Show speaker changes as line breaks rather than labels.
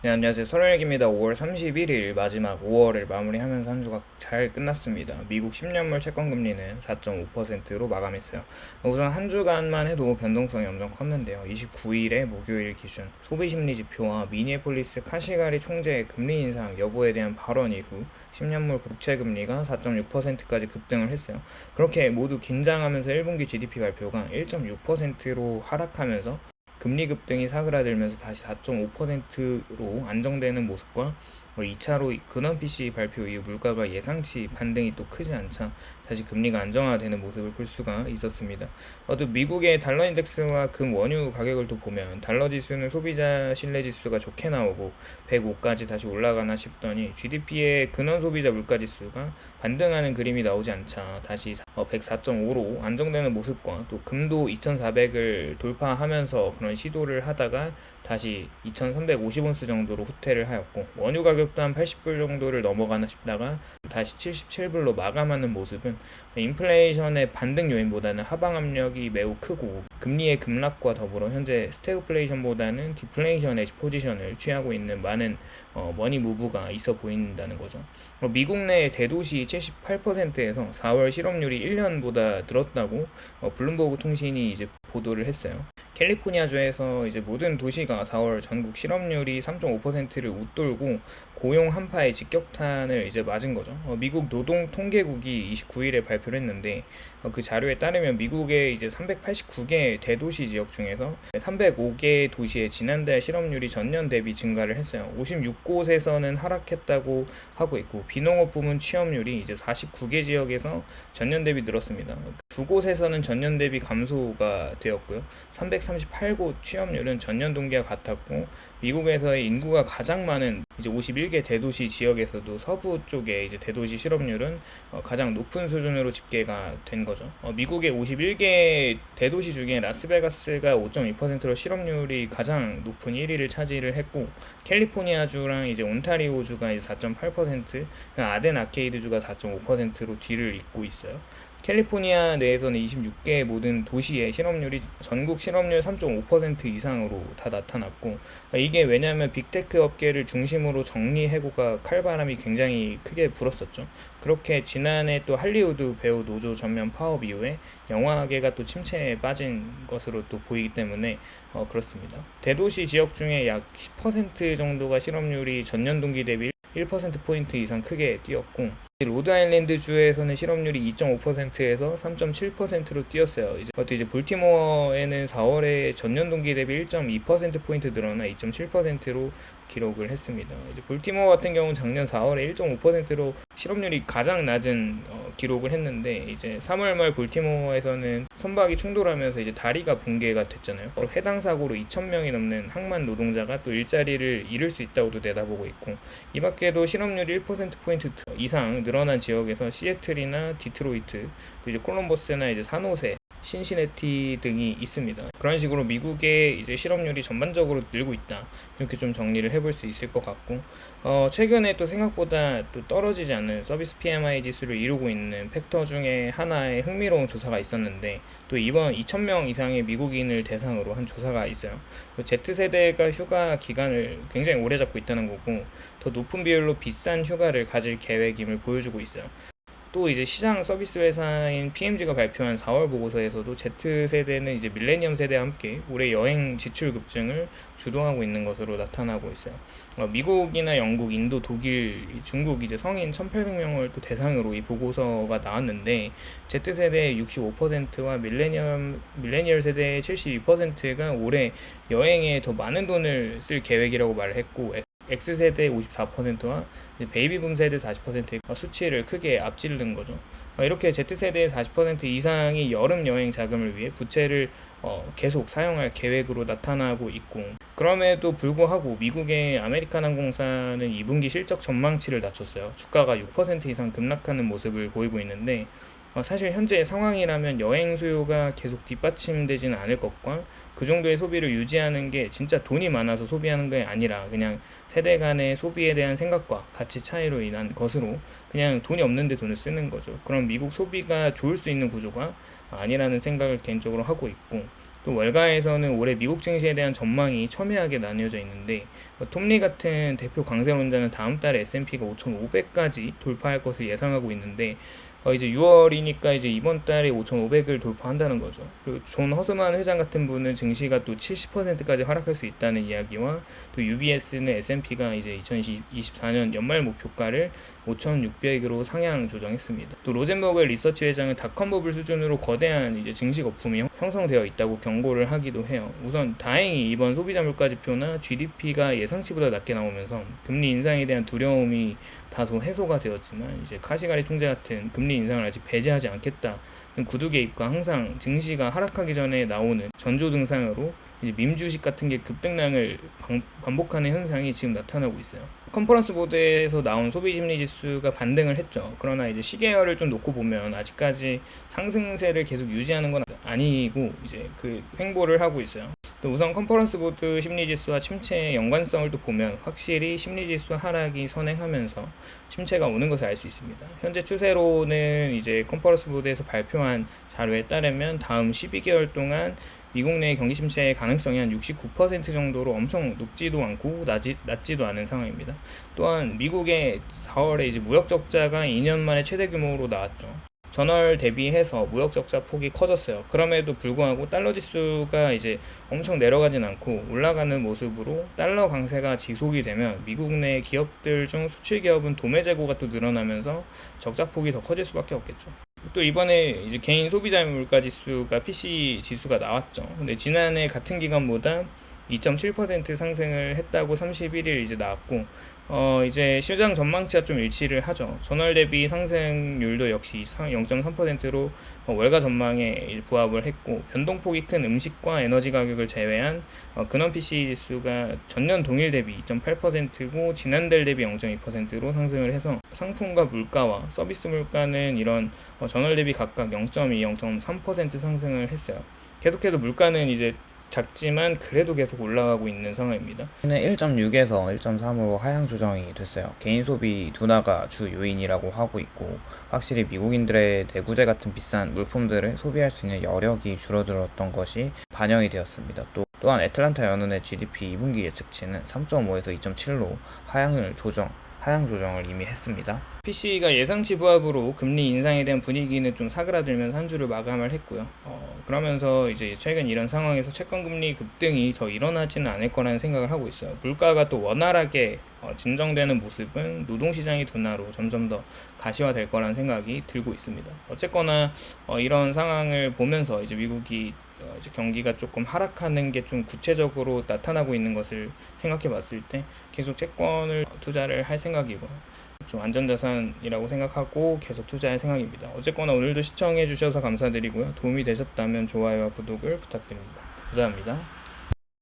네, 안녕하세요. 설일기입니다. 5월 31일 마지막 5월을 마무리하면서 한 주가 잘 끝났습니다. 미국 10년물 채권금리는 4.5%로 마감했어요. 우선 한 주간만 해도 변동성이 엄청 컸는데요. 29일에 목요일 기준 소비심리 지표와 미니애폴리스 카시가리 총재의 금리 인상 여부에 대한 발언 이후 10년물 국채금리가 4.6%까지 급등을 했어요. 그렇게 모두 긴장하면서 1분기 GDP 발표가 1.6%로 하락하면서 금리 급등이 사그라들면서 다시 4.5%로 안정되는 모습과 2차로 근원 PC 발표 이후 물가가 예상치 반등이 또 크지 않자 다시 금리가 안정화되는 모습을 볼 수가 있었습니다. 또 미국의 달러 인덱스와 금 원유 가격을 또 보면 달러 지수는 소비자 신뢰 지수가 좋게 나오고 105까지 다시 올라가나 싶더니 GDP의 근원 소비자 물가 지수가 반등하는 그림이 나오지 않자 다시 104.5로 안정되는 모습과 또 금도 2400을 돌파하면서 그런 시도를 하다가 다시 2350온스 정도로 후퇴를 하였고 원유 가격도 한 80불 정도를 넘어가나 싶다가 다시 77불로 마감하는 모습은 인플레이션의 반등 요인보다는 하방 압력이 매우 크고 금리의 급락과 더불어 현재 스태그플레이션보다는 디플레이션의 포지션을 취하고 있는 많은 머니 무브가 있어 보인다는 거죠. 미국 내 대도시 78%에서 4월 실업률이 1년보다 늘었다고 블룸버그 통신이 이제 보도를 했어요. 캘리포니아주에서 이제 모든 도시가 4월 전국 실업률이 3.5%를 웃돌고 고용 한파의 직격탄을 이제 맞은 거죠. 미국 노동통계국이 29일에 발표를 했는데 그 자료에 따르면 미국의 이제 389개 대도시 지역 중에서 305개 도시의 지난달 실업률이 전년 대비 증가를 했어요. 56곳에서는 하락했다고 하고 있고 비농업 부문 취업률이 이제 49개 지역에서 전년 대비 늘었습니다. 두 곳에서는 전년 대비 감소가 되었고요. 338곳 취업률은 전년 동기와 같았고 미국에서의 인구가 가장 많은 이제 51개 대도시 지역에서도 서부 쪽에 이제 대도시 실업률은 가장 높은 수준으로 집계가 된 거죠. 미국의 51개 대도시 중에 라스베가스가 5.2%로 실업률이 가장 높은 1위를 차지를 했고 캘리포니아주랑 이제 온타리오주가 이제 4.8%, 아덴 아케이드주가 4.5%로 뒤를 잇고 있어요. 캘리포니아 내에서는 26개의 모든 도시의 실업률이 전국 실업률 3.5% 이상으로 다 나타났고 이게 왜냐하면 빅테크 업계를 중심으로 정리해고가 칼바람이 굉장히 크게 불었었죠. 그렇게 지난해 또 할리우드 배우 노조 전면 파업 이후에 영화계가 또 침체에 빠진 것으로 또 보이기 때문에 그렇습니다. 대도시 지역 중에 약 10% 정도가 실업률이 전년 동기 대비 1%포인트 이상 크게 뛰었고 로드아일랜드 주에서는 실업률이 2.5%에서 3.7%로 뛰었어요. 이제 볼티모어에는 4월에 전년 동기 대비 1.2%포인트 늘어나 2.7%로 기록을 했습니다. 이제 볼티모어 같은 경우는 작년 4월에 1.5%로 실업률이 가장 낮은 기록을 했는데 이제 3월 말 볼티모어에서는 선박이 충돌하면서 이제 다리가 붕괴가 됐잖아요. 해당 사고로 2,000명이 넘는 항만 노동자가 또 일자리를 잃을 수 있다고도 내다보고 있고 이 밖에도 실업률이 1%포인트 이상 늘어난 지역에서 시애틀이나 디트로이트, 또 이제 콜럼버스나 이제 산호세, 신시내티 등이 있습니다. 그런 식으로 미국의 이제 실업률이 전반적으로 늘고 있다. 이렇게 좀 정리를 해볼 수 있을 것 같고, 최근에 또 생각보다 또 떨어지지 않는 서비스 PMI 지수를 이루고 있는 팩터 중에 하나의 흥미로운 조사가 있었는데, 또 이번 2,000명 이상의 미국인을 대상으로 한 조사가 있어요. Z세대가 휴가 기간을 굉장히 오래 잡고 있다는 거고, 더 높은 비율로 비싼 휴가를 가질 계획임을 보여주고 있어요. 또 이제 시장 서비스 회사인 PMG가 발표한 4월 보고서에서도 Z세대는 이제 밀레니엄 세대와 함께 올해 여행 지출 급증을 주도하고 있는 것으로 나타나고 있어요. 미국이나 영국, 인도, 독일, 중국 이제 성인 1,800명을 또 대상으로 이 보고서가 나왔는데 Z세대의 65%와 밀레니얼 세대의 72%가 올해 여행에 더 많은 돈을 쓸 계획이라고 말을 했고 X세대 54%와 베이비붐 세대 40%의 수치를 크게 앞지르는 거죠. 이렇게 Z세대의 40% 이상이 여름 여행 자금을 위해 부채를 계속 사용할 계획으로 나타나고 있고 그럼에도 불구하고 미국의 아메리칸 항공사는 2분기 실적 전망치를 낮췄어요. 주가가 6% 이상 급락하는 모습을 보이고 있는데 사실 현재 상황이라면 여행 수요가 계속 뒷받침되지는 않을 것과 그 정도의 소비를 유지하는 게 진짜 돈이 많아서 소비하는 게 아니라 그냥 세대 간의 소비에 대한 생각과 가치 차이로 인한 것으로 그냥 돈이 없는데 돈을 쓰는 거죠. 그럼 미국 소비가 좋을 수 있는 구조가 아니라는 생각을 개인적으로 하고 있고 또 월가에서는 올해 미국 증시에 대한 전망이 첨예하게 나뉘어져 있는데 톰리 같은 대표 강세론자는 다음 달에 S&P가 5,500까지 돌파할 것을 예상하고 있는데 이제 6월이니까 이제 이번 달에 5,500을 돌파한다는 거죠. 그리고 존 허스만 회장 같은 분은 증시가 또 70%까지 하락할 수 있다는 이야기와 또 UBS는 S&P가 이제 2024년 연말 목표가를 5,600으로 상향 조정했습니다. 또 로젠버그 리서치 회장은 닷컴 버블 수준으로 거대한 이제 증시 거품이 형성되어 있다고 경고를 하기도 해요. 우선 다행히 이번 소비자 물가 지표나 GDP가 예상치보다 낮게 나오면서 금리 인상에 대한 두려움이 다소 해소가 되었지만 이제 카시가리 총재 같은 금리 인상을 아직 배제하지 않겠다는 구두 개입과 항상 증시가 하락하기 전에 나오는 전조 증상으로 이제 밈 주식 같은 게 급등량을 반복하는 현상이 지금 나타나고 있어요. 컨퍼런스 보드에서 나온 소비 심리 지수가 반등을 했죠. 그러나 이제 시계열을 좀 놓고 보면 아직까지 상승세를 계속 유지하는 건 아니고 이제 그 횡보를 하고 있어요. 또 우선 컨퍼런스 보드 심리 지수와 침체의 연관성을 또 보면 확실히 심리 지수 하락이 선행하면서 침체가 오는 것을 알 수 있습니다. 현재 추세로는 이제 컨퍼런스 보드에서 발표한 자료에 따르면 다음 12개월 동안 미국 내 경기 침체의 가능성이 한 69% 정도로 엄청 높지도 않고 낮지도 않은 상황입니다. 또한 미국의 4월에 이제 무역 적자가 2년 만에 최대 규모로 나왔죠. 전월 대비해서 무역 적자 폭이 커졌어요. 그럼에도 불구하고 달러 지수가 이제 엄청 내려가진 않고 올라가는 모습으로 달러 강세가 지속이 되면 미국 내 기업들 중 수출 기업은 도매 재고가 또 늘어나면서 적자 폭이 더 커질 수밖에 없겠죠. 또 이번에 이제 개인 소비자 물가 지수가 PC 지수가 나왔죠. 근데 지난해 같은 기간보다 2.7% 상승을 했다고 31일 이제 나왔고 이제 시장 전망치와 좀 일치를 하죠. 전월 대비 상승률도 역시 0.3%로 월가 전망에 부합을 했고 변동폭이 큰 음식과 에너지 가격을 제외한 근원 PC 지수가 전년 동일 대비 2.8%고 지난달 대비 0.2%로 상승을 해서 상품과 물가와 서비스 물가는 이런 전월 대비 각각 0.2, 0.3% 상승을 했어요. 계속해서 물가는 이제 작지만 그래도 계속 올라가고 있는 상황입니다.
1.6에서 1.3으로 하향 조정이 됐어요. 개인 소비 둔화가 주 요인이라고 하고 있고 확실히 미국인들의 내구재 같은 비싼 물품들을 소비할 수 있는 여력이 줄어들었던 것이 반영이 되었습니다. 또한 애틀란타 연은의 GDP 2분기 예측치는 3.5에서 2.7로 하향 조정을 이미 했습니다.
PC가 예상치 부합으로 금리 인상에 대한 분위기는 좀 사그라들면서 한 주를 마감을 했고요. 그러면서 이제 최근 이런 상황에서 채권 금리 급등이 더 일어나지는 않을 거라는 생각을 하고 있어요. 물가가 또 원활하게 진정되는 모습은 노동시장의 둔화로 점점 더 가시화될 거라는 생각이 들고 있습니다. 어쨌거나 이런 상황을 보면서 이제 미국이 이제 경기가 조금 하락하는 게 좀 구체적으로 나타나고 있는 것을 생각해 봤을 때 계속 채권을 투자를 할 생각이고 좀 안전자산이라고 생각하고 계속 투자할 생각입니다. 어쨌거나 오늘도 시청해 주셔서 감사드리고요. 도움이 되셨다면 좋아요와 구독을 부탁드립니다. 감사합니다.